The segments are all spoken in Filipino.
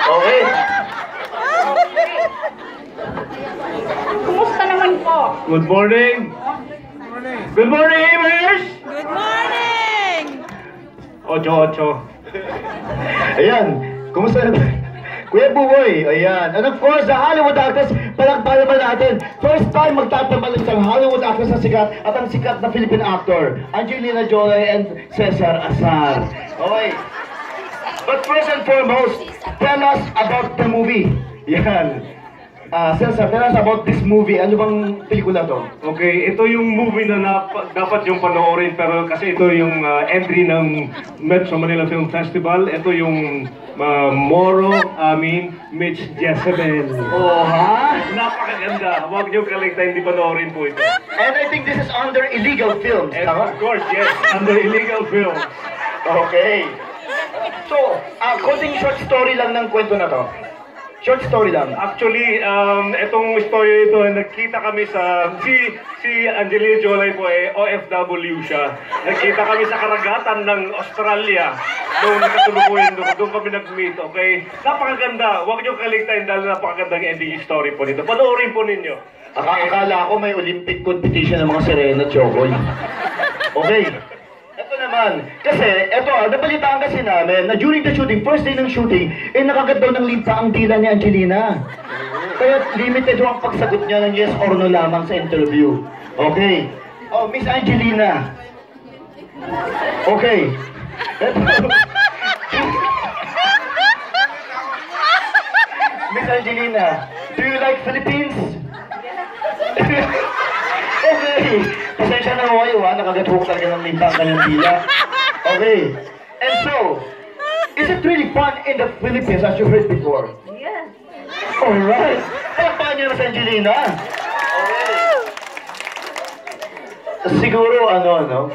Okay. Kumusta naman po? Good morning. Good morning, Amers! Good morning! Ocho. Ayan, kumusta na? Kuya Buboy, ayan. And of course, the Hollywood actress, palakpakan naman natin. First time magtatambal isang Hollywood actress na sikat at ang sikat na Philippine actor, Angelina Jolie and Cesar Azar. Okay. But first and foremost, tell us about the movie. Yan. Cesar, tell us about this movie. Ano bang pelikula to? Okay, ito yung movie na dapat yung panoorin pero kasi ito yung entry ng Metro Manila Film Festival. Ito yung Moro Amin meets Jezebel. Oh, ha? Napakaganda. Huwag niyo kaligtayin, hindi panoorin po ito. And I think this is under illegal films. And of course, yes, under illegal film. Okay. So, konting short story lang ng kwento na to. Short story lang. Actually, itong story ito, nagkita kami sa... Si Angelina Jolie po OFW siya. Nagkita kami sa karagatan ng Australia. Noong nakatulukuyan doon kami nag-meet, okay? Napakaganda. Huwag niyo kaligtayin dahil napakagandang ending story po nito. Panoorin po ninyo. Akala ko may Olympic competition ng mga Serena Chocoy. Okay. Ito naman, kasi, nabalitaan kasi namin na during the shooting, first day ng shooting, nakagat daw ng limpa ang dila ni Angelina. Kaya limited ang pagsagot niya ng yes or no lamang sa interview. Okay. Oh, Miss Angelina. Okay. Miss Angelina, do you like Philippines? Okay. Pasensya na ho kayo ha, nakagathook talaga ng limpa ang kanyang dila. Okay. And so, is it really fun in the Philippines as you heard before? Yes. Alright. Palakpakan niyo na sa Angelina. Okay. Siguro, no?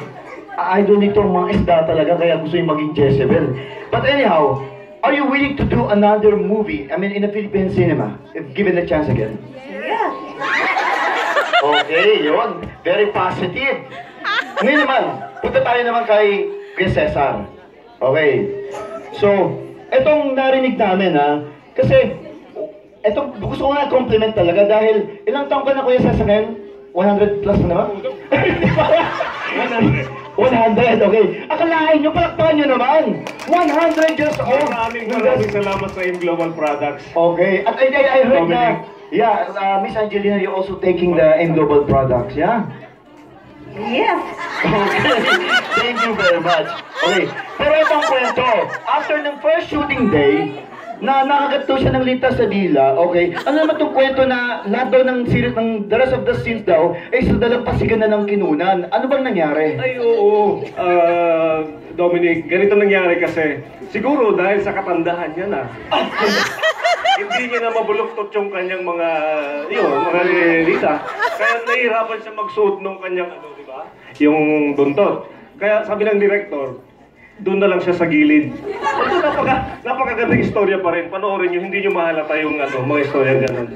Idol nito ang mga isda talaga, kaya gusto yung maging Jezebel. But anyhow, are you willing to do another movie, in the Philippine cinema, if given the chance again? Yes. Okay, yun. Very positive. Ngayon naman, punta tayo naman kay Cesar. Okay. So, etong narinig namin kasi, etong gusto ko na compliment talaga dahil ilang taong ka na Kuya Cesar ngayon? 100 plus na naman? 100, okay. Akalain nyo, palakpakan nyo naman. 100 years old. Maraming salamat sa Global Products. Okay. At I heard na, Miss Angelina, you're also taking the Global Products, yeah? Yes. Okay. Thank you very much. Okay. Pero itong kwento, after ng first shooting day, na nakagat daw siya ng lintas sa dila, okay? Ano naman itong kwento na lahat daw ng series, ng the rest of the scenes daw, ay sa dalampasigan na ng kinunan. Ano bang nangyari? Ay, oo. Dominic, ganito nangyari kasi. Siguro dahil sa katandahan niya na. Hindi niya na mabuluktot yung kanyang mga lita. Kaya nahihirapan siya magsuot ng kanyang, di ba? Yung buntot. Kaya sabi ng director, doon na lang siya sa gilid. Ito napakagandang istorya pa rin. Panoorin nyo, hindi nyo mahalata yung mga istorya gano'n.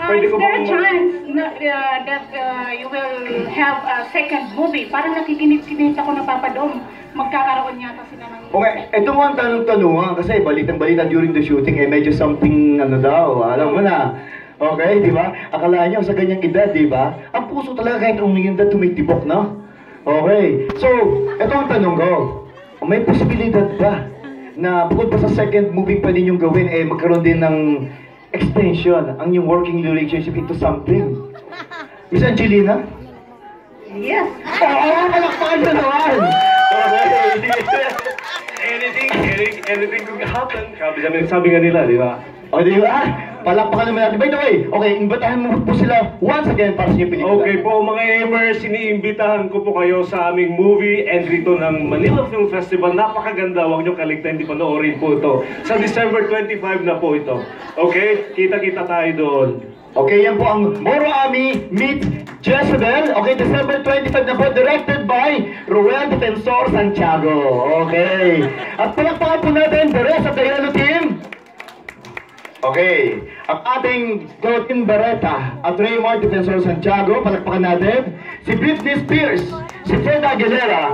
Is there a chance that you will have a second movie? Parang nakikinig ako na Papa Dom. Magkakaroon yata sila ng... Okay, ito mo ang tanong-tanungan kasi balitang-balita during the shooting medyo something alam mo na. Okay, di ba? Akalaan nyo sa ganyang edad, di ba? Ang puso talaga kahit umingin na tumitibok, no? Okay, so, ito ang tanong ko. May posibilidad ba na bukod pa sa second movie pa ninyong gawin, magkaroon din ng extension ang yung working relationship into something? Miss Angelina? Yes. Palakpakan na naman! Anything could happen. Sabi nga nila, di ba? O, di ba? Palakpakan naman natin. By the way, okay, imbitahan mo po sila once again para sa inyong pelikula. Okay po, mga Amers, iniimbitahan ko po kayo sa aming movie entry to ng Manila Film Festival. Napakaganda, huwag niyong kaligtayin, hindi panoorin po ito. Sa December 25 na po ito. Okay? Kita-kita tayo doon. Okay, yan po ang Moro Ami meet Jezebel. Okay, December 25 na po, directed by Ruel Defensor Santiago. Okay. At palakpakan po natin the rest of the Yellow Team. Okay. Ang ating Gold Team Beretta at Raymar Defensor Santiago, palakpakan natin. Si Britney Spears, si Fred Aguilera,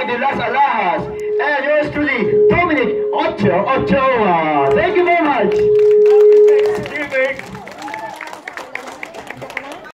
de las Alhajas. And yours truly, Dominic Ochoa. Thank you very much.